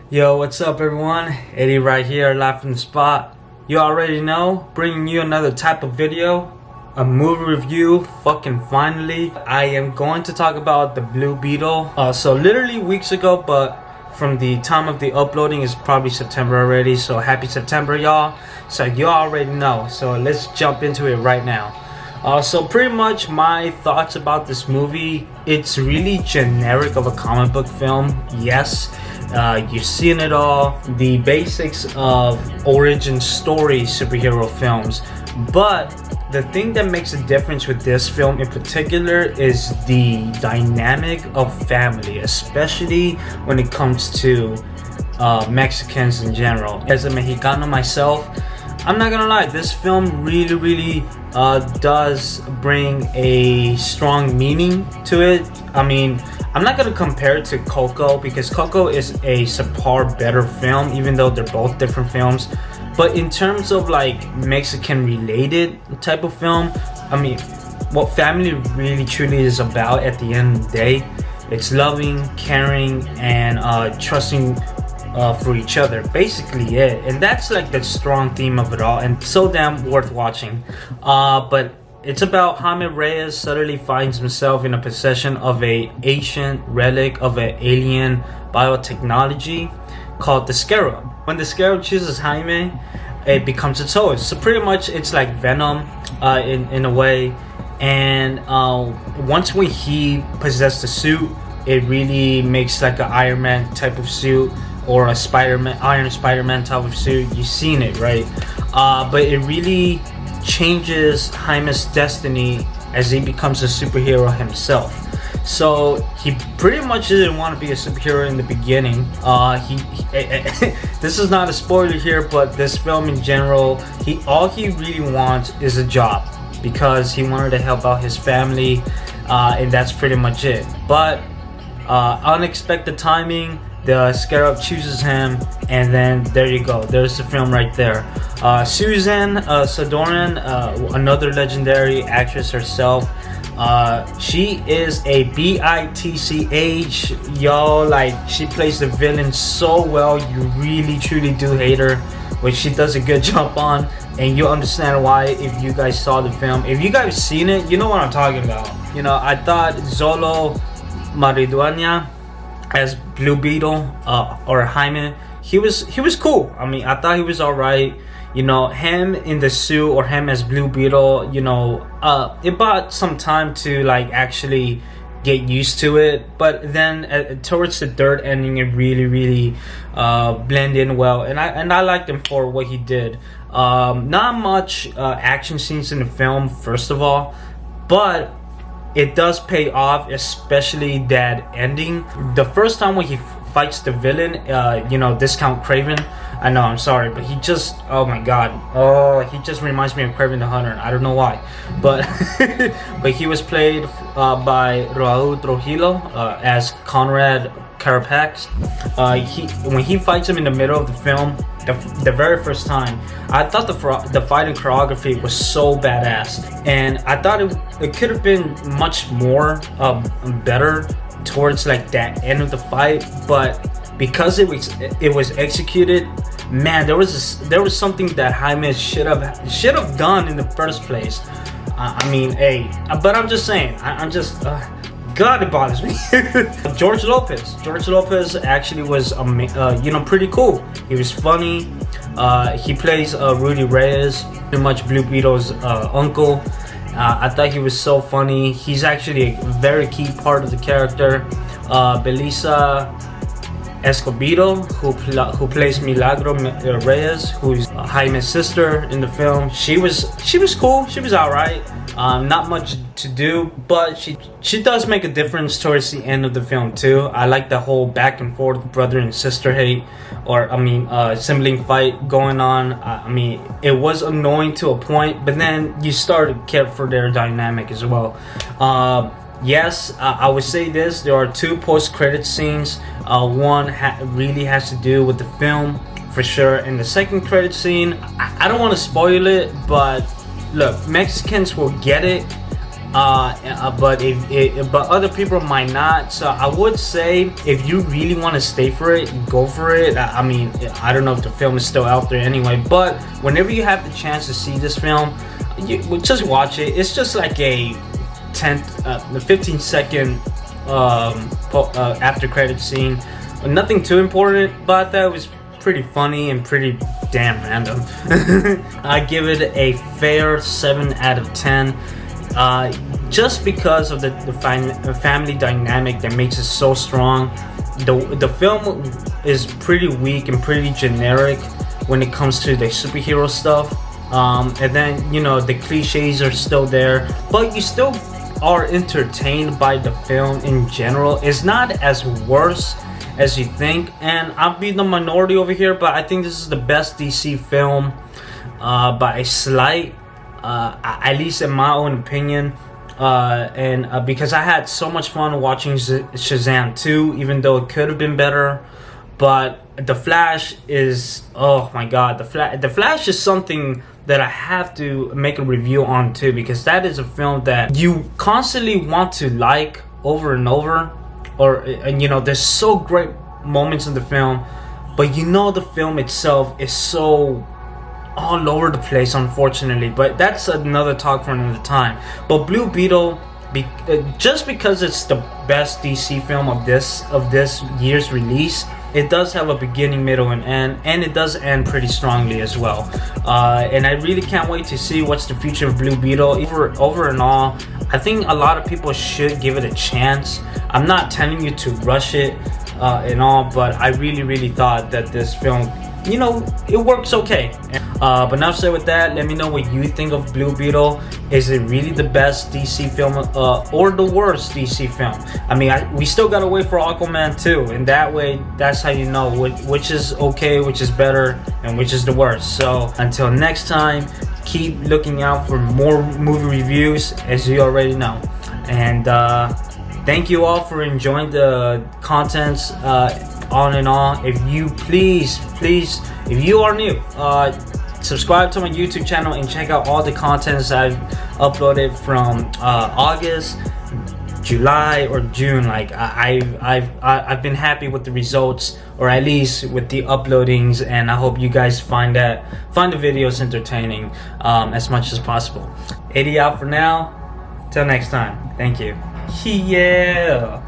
Yo, what's up everyone? Eddie right here, live from the spot. You already know, bringing you another type of video, a movie review, fucking finally. I am going to talk about the Blue Beetle. So literally weeks ago, but from the time of the uploading is probably September already. So happy September, y'all. So you already know. So let's jump into it right now. So pretty much my thoughts about this movie, it's really generic of a comic book film. Yes, you've seen it all, the basics of origin story superhero films, but the thing that makes a difference with this film in particular is the dynamic of family, especially when it comes to Mexicans in general. As a Mexicano myself, I'm not gonna lie, this film really does bring a strong meaning to it. I mean, I'm not gonna compare it to Coco because Coco is a subpar better film, even though they're both different films. But in terms of like Mexican related type of film, I mean, what family really truly is about at the end of the day, it's loving, caring, and trusting for each other, basically it. And that's like the strong theme of it all, and so damn worth watching. But it's about Jaime Reyes suddenly finds himself in a possession of a ancient relic of an alien biotechnology called the Scarab. When the Scarab chooses Jaime, it becomes its host. So pretty much it's like Venom in a way. And once when he possessed the suit, it really makes like an Iron Man type of suit, or a Iron Spider-Man type of suit. You've seen it, right? But it really changes Jaime's destiny as he becomes a superhero himself. So he pretty much didn't want to be a superhero in the beginning. This is not a spoiler here, but this film in general, all he really wants is a job because he wanted to help out his family, and that's pretty much it. But unexpected timing, the Scarab chooses him, and then there you go. There's the film right there. Susan Sarandon, another legendary actress herself. She is a bitch, y'all. Like, she plays the villain so well. You really truly do hate her, which she does a good job on, and you understand why if you guys saw the film. If you guys seen it, you know what I'm talking about. You know, I thought Xolo Maridueña as Blue Beetle, or Jaime, he was cool. I mean, I thought he was alright. You know, him in the suit or him as Blue Beetle, you know, it bought some time to like actually get used to it. But then towards the third ending, it really blended in well, and I liked him for what he did. Not much action scenes in the film, first of all, but it does pay off, especially that ending. The first time when he fights the villain, you know, Discount Craven. I know, I'm sorry, but he just, oh my god, he just reminds me of Craven the Hunter. I don't know why, but but he was played by Raul Trujillo as Conrad Carapax. When he fights him in the middle of the film, the very first time, I thought the fighting choreography was so badass, and I thought it could have been much more better towards like that end of the fight, but because it was executed, man, there was something that Jaime should have done in the first place. I mean, hey, but I'm just saying, I'm just. God, it bothers me. George Lopez actually was, you know, pretty cool. He was funny. He plays Rudy Reyes, pretty much Blue Beetle's uncle. I thought he was so funny. He's actually a very key part of the character. Belisa Escobedo, who plays Milagro Reyes, who's Jaime's sister in the film. She was cool. She was alright. Not much to do, but she does make a difference towards the end of the film too. I like the whole back and forth brother and sister hate, or I mean sibling fight going on. I mean, it was annoying to a point, but then you start to care for their dynamic as well. Yes, I would say this. There are two post-credit scenes. One really has to do with the film for sure, and the second credit scene, I don't want to spoil it, but look, Mexicans will get it. but other people might not. So I would say if you really want to stay for it, go for it. I mean, I don't know if the film is still out there anyway, but whenever you have the chance to see this film, just watch it. It's just like a 15-second after credit scene. Nothing too important, but that was pretty funny and pretty damn random. I give it a fair 7 out of 10. Just because of the family dynamic that makes it so strong. The film is pretty weak and pretty generic when it comes to the superhero stuff, and then, you know, the cliches are still there, but you still are entertained by the film in general. It's not as worse as you think, and I'll be the minority over here, but I think this is the best DC film by a slight, at least in my own opinion. Because I had so much fun watching Shazam 2, even though it could have been better. But The Flash is, oh my god, The Flash is something that I have to make a review on too, because that is a film that you constantly want to like over and over. And you know, there's so great moments in the film, but you know, the film itself is so all over the place, unfortunately. But that's another talk for another time. But Blue Beetle, just because it's the best DC film of this year's release, it does have a beginning, middle, and end, and it does end pretty strongly as well. And I really can't wait to see what's the future of Blue Beetle. Over and all, I think a lot of people should give it a chance. I'm not telling you to rush it and all, but I really thought that this film, you know, it works okay. But enough said with that. Let me know what you think of Blue Beetle. Is it really the best DC film or the worst DC film? I mean, we still gotta wait for Aquaman 2, and that way, that's how you know which is okay, which is better, and which is the worst. So until next time, keep looking out for more movie reviews, as you already know. And thank you all for enjoying the contents. On and on. If you please, if you are new, subscribe to my YouTube channel and check out all the contents I've uploaded from August, July, or June. Like I've been happy with the results, or at least with the uploadings, and I hope you guys find the videos entertaining as much as possible. Eddy out for now. Till next time. Thank you. Yeah.